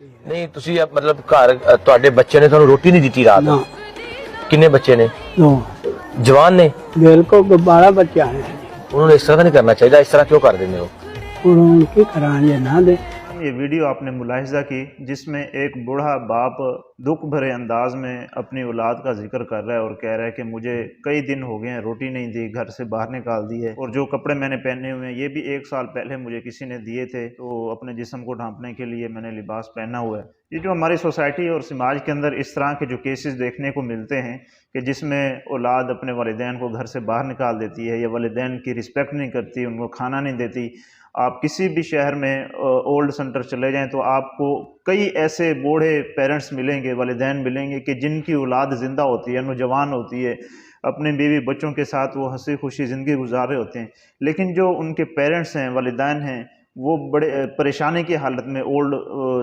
ਨਹੀਂ ਤੁਸੀਂ ਮਤਲਬ ਘਰ ਤੁਹਾਡੇ ਬੱਚੇ ਨੇ ਤੁਹਾਨੂੰ ਰੋਟੀ ਨਹੀਂ ਦਿੱਤੀ ਰਾਤ ਨਾ ਕਿੰਨੇ ਬੱਚੇ ਨੇ ਨੋ ਜਵਾਨ ਨੇ ਬਿਲਕੁਲ 12 ਬੱਚੇ ਆਏ ਉਹਨਾਂ ਨੂੰ ਇਸ ਤਰ੍ਹਾਂ ਤਾਂ ਨਹੀਂ ਕਰਨਾ ਚਾਹੀਦਾ ਇਸ ਤਰ੍ਹਾਂ ਕਿਉਂ ਕਰ ਦਿੰਦੇ ਹੋ ਹੁਣ ਕੀ ਕਰਾਂਗੇ ਨਾ ਦੇ ये वीडियो आपने मुलाहिजा की जिसमें एक बूढ़ा बाप दुख भरे अंदाज में अपनी औलाद का जिक्र कर रहा है और कह रहा है कि मुझे कई दिन हो गए हैं रोटी नहीं दी, घर से बाहर निकाल दी है और जो कपड़े मैंने पहने हुए हैं ये भी 1 साल पहले मुझे किसी ने दिए थे, तो अपने जिस्म को ढांपने के लिए मैंने लिबास पहना हुआ है। ये जो हमारी सोसाइटी और समाज के अंदर इस तरह के जो केसेस देखने को मिलते हैं कि जिसमें औलाद अपने वालिदैन को घर से बाहर निकाल देती है या वालिदैन की रिस्पेक्ट नहीं करती, उनको खाना नहीं देती। आप किसी भी शहर में ओल्ड सेंटर चले जाएं तो आपको कई ऐसे बूढ़े पेरेंट्स मिलेंगे, वालिदैन मिलेंगे कि जिनकी औलाद ज़िंदा होती है, नौजवान होती है, अपने बीवी बच्चों के साथ वो हंसी खुशी ज़िंदगी गुजार रहे होते हैं, लेकिन जो उनके पेरेंट्स हैं, वालिदैन हैं, वो बड़े परेशानी की हालत में ओल्ड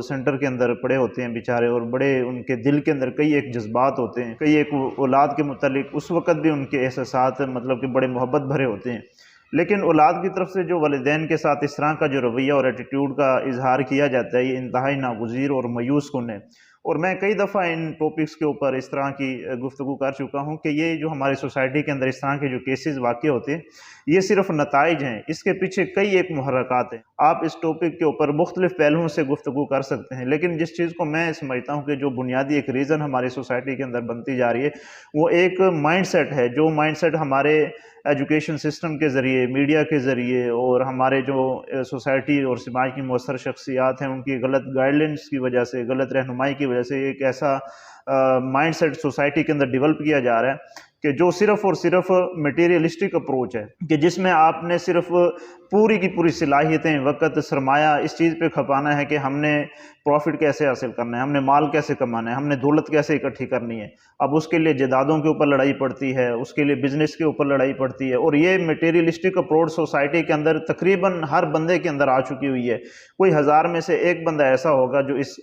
सेंटर के अंदर पड़े होते हैं बेचारे, और बड़े उनके दिल के अंदर कई एक जज्बात होते हैं, कई एक औलाद के मुतालिक उस वक़्त भी उनके एहसासात मतलब कि बड़े मोहब्बत भरे होते हैं। लेकिन औलाद की तरफ से जो वालिदैन के साथ इस तरह का जो रवैया और एटीट्यूड का इजहार किया जाता है ये इंतहाई नागुज़ीर और मायूस कुन है। और मैं कई दफ़ा इन टॉपिक्स के ऊपर इस तरह की गुफ्तगू कर चुका हूँ कि ये जो हमारी सोसाइटी के अंदर इस तरह के जो केसेस वाक़ होते हैं ये सिर्फ नताइज हैं, इसके पीछे कई एक मुहर्रकात हैं। आप इस टॉपिक के ऊपर मुख्तलिफ़ पहलुओं से गुफ्तगू कर सकते हैं, लेकिन जिस चीज़ को मैं समझता हूँ कि जो बुनियादी एक रीज़न हमारी सोसाइटी के अंदर बनती जा रही है वो एक माइंड सेट है, जो माइंड सेट हमारे एजुकेशन सिस्टम के ज़रिए, मीडिया के ज़रिए और हमारे जो सोसाइटी और समाज की मौसर शख्सियात हैं उनकी गलत गाइडलाइंस की वजह से, गलत रहनुमाई की वजह से एक ऐसा माइंड सेट सोसाइटी के अंदर डेवलप किया जा रहा है कि जो सिर्फ़ और सिर्फ मटेरियलिस्टिक अप्रोच है कि जिसमें आपने सिर्फ पूरी की पूरी सलाहियतें, वक़्त, सरमाया इस चीज़ पे खपाना है कि हमने प्रॉफिट कैसे हासिल करना है, हमने माल कैसे कमाना है, हमने दौलत कैसे इकट्ठी करनी है। अब उसके लिए जायदादों के ऊपर लड़ाई पड़ती है, उसके लिए बिज़नेस के ऊपर लड़ाई पड़ती है, और ये मटेरियलिस्टिक अप्रोच सोसाइटी के अंदर तकरीबन हर बंदे के अंदर आ चुकी हुई है। कोई 1000 में से एक बंदा ऐसा होगा जो इस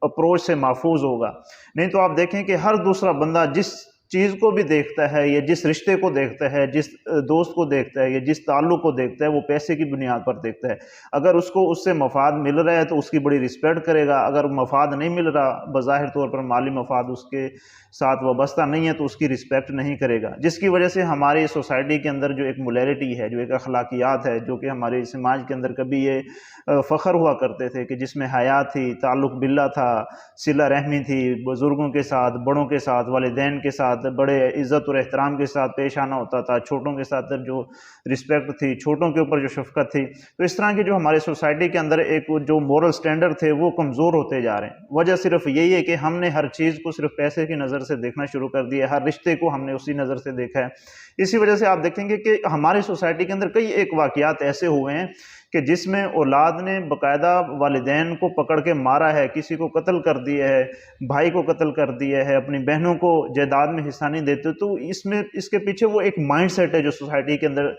अप्रोच से महफूज होगा, नहीं तो आप देखें कि हर दूसरा बंदा जिस चीज़ को भी देखता है या जिस रिश्ते को देखता है, जिस दोस्त को देखता है या जिस ताल्लुक़ को देखता है वो पैसे की बुनियाद पर देखता है। अगर उसको उससे मफाद मिल रहा है तो उसकी बड़ी रिस्पेक्ट करेगा, अगर मफाद नहीं मिल रहा, बज़ाहिर तौर पर माली मफाद उसके साथ वाबस्ता नहीं है तो उसकी रिस्पेक्ट नहीं करेगा, जिसकी वजह से हमारी सोसाइटी के अंदर जो एक मोरालिटी है, जो एक अखलाकियात है, जो कि हमारे समाज के अंदर कभी ये फ़ख्र हुआ करते थे कि जिसमें हया थी, ताल्लुक़ बिल्ला था, सिला रहमी थी, बुज़ुर्गों के साथ, बड़ों के साथ, वालिदैन के साथ बड़े इज़्ज़त और एहतराम के साथ पेश आना होता था, छोटों के साथ जो रिस्पेक्ट थी, छोटों के ऊपर जो शफ़क़त थी। तो इस तरह की जो हमारे सोसाइटी के अंदर एक जो मोरल स्टैंडर्ड थे वो कमज़ोर होते जा रहे हैं। वजह सिर्फ यही है कि हमने हर चीज़ को सिर्फ पैसे की नज़र से देखना शुरू कर दिया है, हर रिश्ते को हमने उसी नज़र से देखा है। इसी वजह से आप देखेंगे कि हमारी सोसाइटी के अंदर कई एक वाक़यात ऐसे हुए हैं कि जिसमें औलाद ने बाकायदा वालिदैन को पकड़ के मारा है, किसी को कत्ल कर दिया है, भाई को कत्ल कर दिया है, अपनी बहनों को जायदाद में हिस्सा नहीं देते। तो इसमें इसके पीछे वो एक माइंड सेट है जो सोसाइटी के अंदर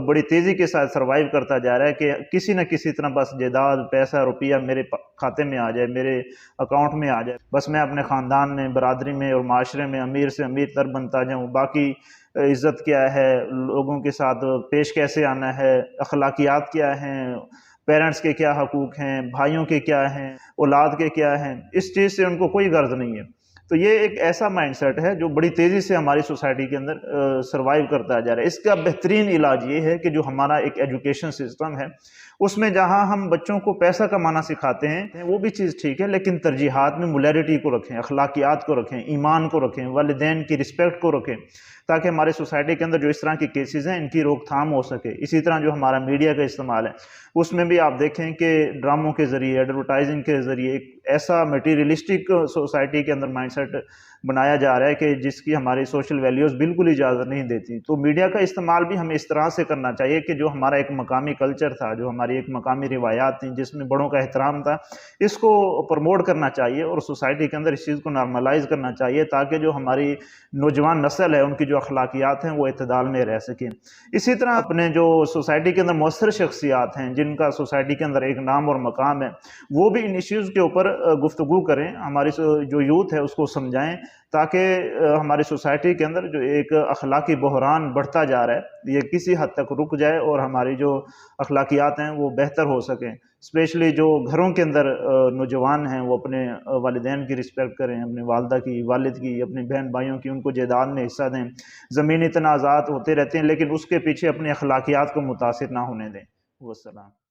बड़ी तेज़ी के साथ सर्वाइव करता जा रहा है कि किसी न किसी तरह बस जायदाद, पैसा, रुपया मेरे खाते में आ जाए, मेरे अकाउंट में आ जाए, बस मैं अपने ख़ानदान में, बरादरी में और माशरे में अमीर से अमीर तर बनता जाऊँ। बाकी इज़्ज़त क्या है, लोगों के साथ पेश कैसे आना है, अखलाकियात क्या हैं, पेरेंट्स के क्या हकूक़ हैं, भाइयों के क्या हैं, औलाद के क्या हैं, इस चीज़ से उनको कोई गर्ज नहीं है। तो ये एक ऐसा माइंडसेट है जो बड़ी तेज़ी से हमारी सोसाइटी के अंदर सर्वाइव करता जा रहा है। इसका बेहतरीन इलाज ये है कि जो हमारा एक एजुकेशन सिस्टम है उसमें जहाँ हम बच्चों को पैसा कमाना सिखाते हैं वो भी चीज़ ठीक है, लेकिन तरजीहात में मोरालिटी को रखें, अखलाकियात को रखें, ईमान को रखें, वालिदैन की रिस्पेक्ट को रखें, ताकि हमारे सोसाइटी के अंदर जो इस तरह की केसेस हैं इनकी रोकथाम हो सके। इसी तरह जो हमारा मीडिया का इस्तेमाल है उसमें भी आप देखें कि ड्रामों के ज़रिए, एडवर्टाइजिंग के ज़रिए एक ऐसा मटीरियलिस्टिक सोसाइटी के अंदर माइंडसेट बनाया जा रहा है कि जिसकी हमारी सोशल वैल्यूज़ बिल्कुल इजाज़त नहीं देती। तो मीडिया का इस्तेमाल भी हमें इस तरह से करना चाहिए कि जो हमारा एक मकामी कल्चर था, जो हमारी एक मकामी रिवायात थी, जिसमें बड़ों का एहतराम था, इसको प्रमोट करना चाहिए और सोसाइटी के अंदर इस चीज़ को नॉर्मलाइज़ करना चाहिए ताकि जो हमारी नौजवान नस्ल है उनकी जो अखलाकियात हैं वो इत्तेदाल में रह सकें। इसी तरह अपने जो सोसाइटी के अंदर मौसर शख्सियात हैं जिनका सोसाइटी के अंदर एक नाम और मकाम है वो भी इन इश्यूज़ के ऊपर गुफ्तगू करें, हमारी जो यूथ है उसको समझाएं, ताकि हमारी सोसाइटी के अंदर जो एक अखलाकी बहरान बढ़ता जा रहा है ये किसी हद तक रुक जाए और हमारी जो अखलाकियात हैं वो बेहतर हो सकें। اسپیشلی جو گھروں کے اندر نوجوان ہیں وہ اپنے والدین کی رسپیکٹ کریں، اپنے والدہ کی، والد کی، اپنے بہن بھائیوں کی، ان کو جائیداد میں حصہ دیں۔ زمینی تنازعات ہوتے رہتے ہیں لیکن اس کے پیچھے اپنے اخلاقیات کو متاثر نہ ہونے دیں۔ والسلام۔